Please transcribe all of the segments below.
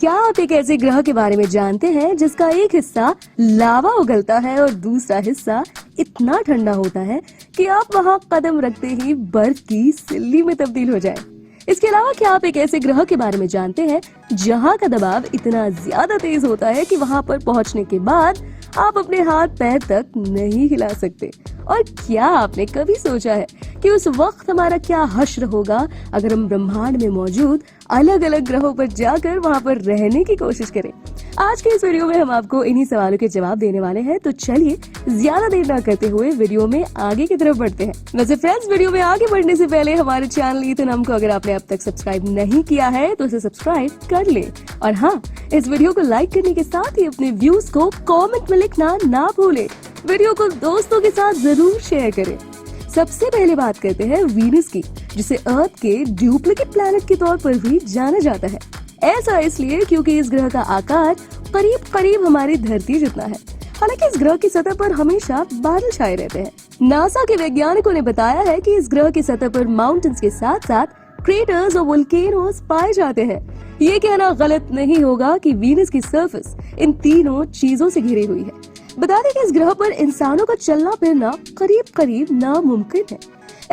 क्या आप एक ऐसे ग्रह के बारे में जानते हैं जिसका एक हिस्सा लावा उगलता है और दूसरा हिस्सा इतना ठंडा होता है कि आप वहां कदम रखते ही बर्फ की सिल्ली में तब्दील हो जाए। इसके अलावा क्या आप एक ऐसे ग्रह के बारे में जानते हैं जहां का दबाव इतना ज्यादा तेज होता है कि वहां पर पहुंचने के बाद आप अपने हाथ पैर तक नहीं हिला सकते? और क्या आपने कभी सोचा है कि उस वक्त हमारा क्या हश्र होगा अगर हम ब्रह्मांड में मौजूद अलग अलग ग्रहों पर जाकर वहां पर रहने की कोशिश करें? आज के इस वीडियो में हम आपको इन्हीं सवालों के जवाब देने वाले हैं, तो चलिए ज्यादा देर न करते हुए वीडियो में आगे की तरफ बढ़ते हैं। वैसे फ्रेंड्स, वीडियो में आगे बढ़ने से पहले हमारे चैनल ईथन हब को अगर आपने अब तक सब्सक्राइब नहीं किया है तो इसे सब्सक्राइब कर ले, और हाँ, इस वीडियो को लाइक करने के साथ ही अपने व्यूज को कमेंट में लिखना ना भूले। वीडियो को दोस्तों के साथ जरूर शेयर करें। सबसे पहले बात करते हैं वीनस की, जिसे अर्थ के डुप्लीकेट प्लैनेट के तौर पर भी जाना जाता है। ऐसा इसलिए क्योंकि इस ग्रह का आकार करीब करीब हमारी धरती जितना है। हालांकि इस ग्रह की सतह पर हमेशा बादल छाए रहते हैं। नासा के वैज्ञानिकों ने बताया है कि इस ग्रह की सतह पर माउंटेन्स के साथ साथ क्रेटर्स और वोल्केनोस पाए जाते हैं। ये कहना गलत नहीं होगा कि वीनस की सरफेस इन तीनों चीजों से घिरी हुई है। बता दें कि इस ग्रह पर इंसानों का चलना फिरना करीब करीब नामुमकिन है।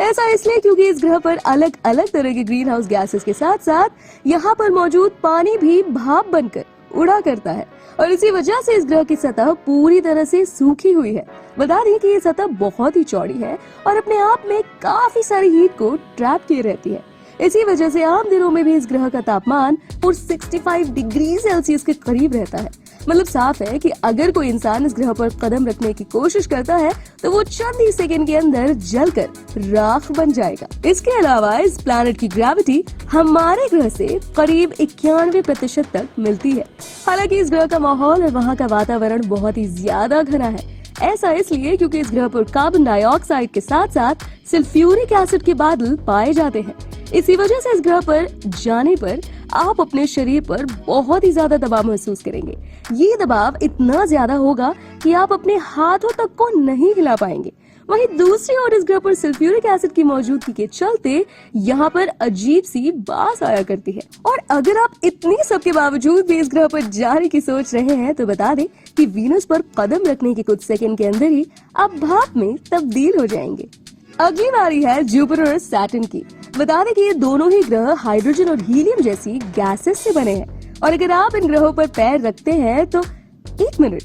ऐसा इसलिए क्योंकि इस ग्रह पर अलग अलग तरह के ग्रीन हाउस गैसेस के साथ साथ यहाँ पर मौजूद पानी भी भाप बनकर उड़ा करता है, और इसी वजह से इस ग्रह की सतह पूरी तरह से सूखी हुई है। बता दें कि ये सतह बहुत ही चौड़ी है और अपने आप में काफी सारी हीट को ट्रैप किए रहती है। इसी वजह से आम दिनों में भी इस ग्रह का तापमान 65 डिग्री सेल्सियस के करीब रहता है। मतलब साफ है कि अगर कोई इंसान इस ग्रह पर कदम रखने की कोशिश करता है तो वो चंद ही सेकंड के अंदर जलकर राख बन जाएगा। इसके अलावा इस प्लैनेट की ग्रेविटी हमारे ग्रह से करीब 91% तक मिलती है। हालांकि इस ग्रह का माहौल और वहाँ का वातावरण बहुत ही ज्यादा घना है। ऐसा इसलिए क्योंकि इस ग्रह पर कार्बन डाइऑक्साइड के साथ साथ सल्फ्यूरिक एसिड के बादल पाए जाते हैं। इसी वजह से इस ग्रह पर जाने पर आप अपने शरीर पर बहुत ही ज्यादा दबाव महसूस करेंगे। ये दबाव इतना ज्यादा होगा कि आप अपने हाथों तक को नहीं हिला पाएंगे। वहीं दूसरी ओर इस ग्रह पर सल्फ्यूरिक एसिड की मौजूदगी के चलते यहाँ पर अजीब सी बास आया करती है। और अगर आप इतनी सब के बावजूद भी इस ग्रह पर जाने की सोच रहे हैं तो बता दें कि वीनस पर कदम रखने के कुछ सेकंड के अंदर ही आप भाप में तब्दील हो जाएंगे। अगली बारी है जुपिटर और सैटर्न की। बता दें कि ये दोनों ही ग्रह हाइड्रोजन और हीलियम जैसी गैसेस से बने हैं, और अगर आप इन ग्रहों पर पैर रखते हैं तो एक मिनट,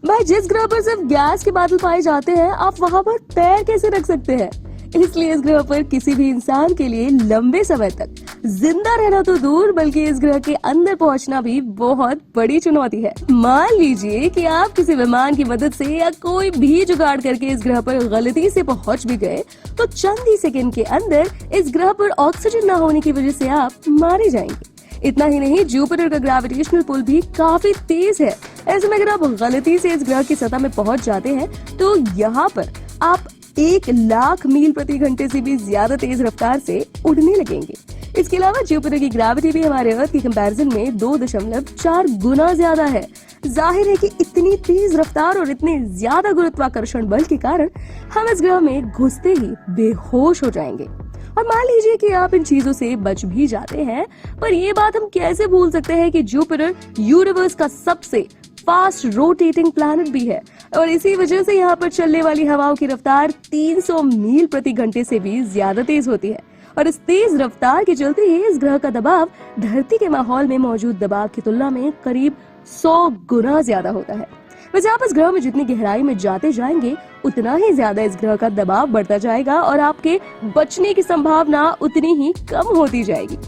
भाई, जिस ग्रह पर सिर्फ गैस के बादल पाए जाते हैं आप वहाँ पर पैर कैसे रख सकते हैं? इसलिए इस ग्रह पर किसी भी इंसान के लिए लंबे समय तक जिंदा रहना तो दूर, बल्कि इस ग्रह के अंदर पहुंचना भी बहुत बड़ी चुनौती है। मान लीजिए कि आप किसी विमान की मदद से या कोई भी जुगाड़ करके इस ग्रह पर गलती से पहुंच भी गए तो चंद ही सेकंड के अंदर इस ग्रह पर ऑक्सीजन न होने की वजह से आप मारे जाएंगे। इतना ही नहीं, जुपिटर का ग्रेविटेशनल पुल भी काफी तेज है। ऐसे में अगर आप गलती से इस ग्रह की सतह में पहुंच जाते हैं तो यहाँ पर आप 1,00,000 मील प्रति घंटे से भी ज्यादा तेज रफ्तार से उड़ने लगेंगे। इसके अलावा जुपिटर की ग्रेविटी भी हमारे अर्थ की कंपैरिजन में 2.4 गुना ज्यादा है। जाहिर है कि इतनी तेज रफ्तार और इतने ज्यादा गुरुत्वाकर्षण बल के कारण हम इस ग्रह में घुसते ही बेहोश हो जाएंगे। और मान लीजिए कि आप इन चीजों से बच भी जाते हैं, पर ये बात हम कैसे भूल सकते हैं कि जुपिटर यूनिवर्स का सबसे फास्ट रोटेटिंग प्लैनेट भी है, और इसी वजह से यहाँ पर चलने वाली हवाओं की रफ्तार 300 मील प्रति घंटे से भी ज्यादा तेज होती है। और इस तेज रफ्तार के चलते ही इस ग्रह का दबाव धरती के माहौल में मौजूद दबाव की तुलना में करीब 100 गुना ज्यादा होता है। वैसे आप इस ग्रह में जितनी गहराई में जाते जाएंगे उतना ही ज्यादा इस ग्रह का दबाव बढ़ता जाएगा और आपके बचने की संभावना उतनी ही कम होती जाएगी।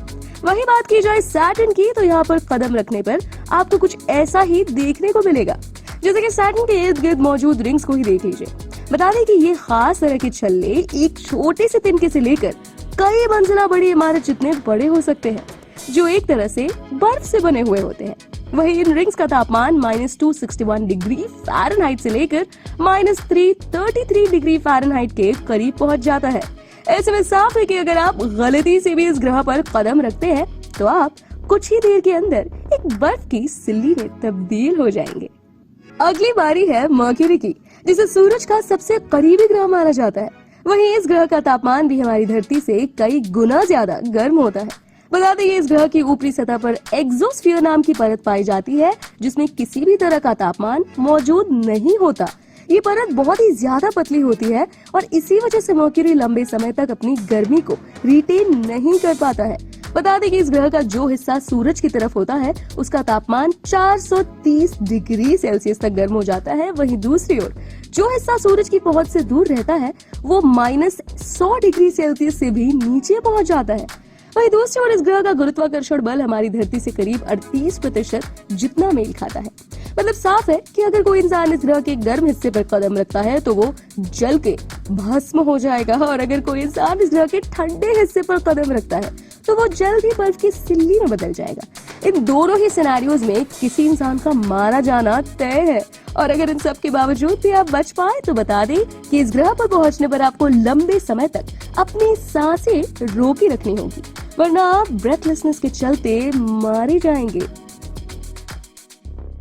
वही बात की जाए सैटर्न की, तो यहाँ पर कदम रखने पर आपको कुछ ऐसा ही देखने को मिलेगा। जैसे कि सैटर्न के इर्द गिर्द मौजूद रिंग्स को ही देख लीजिए। बता दें कि ये खास तरह के छल्ले एक छोटे से तिनके से लेकर कई मंजिला बड़ी इमारत जितने बड़े हो सकते हैं, जो एक तरह से बर्फ से बने हुए होते हैं। वही इन रिंग्स का तापमान -261 डिग्री फ़ारेनहाइट से लेकर -333 डिग्री फ़ारेनहाइट के करीब पहुंच जाता है। ऐसे में साफ है कि अगर आप गलती से भी इस ग्रह पर कदम रखते हैं तो आप कुछ ही देर के अंदर एक बर्फ की सिल्ली में तब्दील हो जाएंगे। अगली बारी है मर्क्यूरी की, जिसे सूरज का सबसे करीबी ग्रह माना जाता है। वहीं इस ग्रह का तापमान भी हमारी धरती से कई गुना ज्यादा गर्म होता है। बता दें इस ग्रह की ऊपरी सतह पर एक्सोस्फीयर नाम की परत पाई जाती है, जिसमें किसी भी तरह का तापमान मौजूद नहीं होता। ये परत बहुत ही ज्यादा पतली होती है और इसी वजह से मर्क्यूरी लंबे समय तक अपनी गर्मी को रिटेन नहीं कर पाता है। बता दें कि इस ग्रह का जो हिस्सा सूरज की तरफ होता है उसका तापमान 430 डिग्री सेल्सियस तक गर्म हो जाता है, वहीं दूसरी ओर जो हिस्सा सूरज की पहुंच से दूर रहता है वो -100 डिग्री सेल्सियस से भी नीचे पहुंच जाता है। वहीं दूसरी ओर इस ग्रह का गुरुत्वाकर्षण बल हमारी धरती से करीब 38% जितना मेल खाता है। मतलब साफ है कि अगर कोई इंसान इस ग्रह के गर्म हिस्से पर कदम रखता है तो वो जल के भस्म हो जाएगा, और अगर कोई इंसान इस ग्रह के ठंडे हिस्से पर कदम रखता है तो वो जल्द ही बर्फ की सिल्ली में बदल जाएगा। इन दोनों ही सिनेरियोज में किसी इंसान का मारा जाना तय है। और अगर इन सब के बावजूद भी आप बच पाए तो बता दें कि इस ग्रह पर पहुंचने पर आपको लंबे समय तक अपनी सांसें रोकी रखनी होगी, वरना आप ब्रेथलेसनेस के चलते मारे जाएंगे।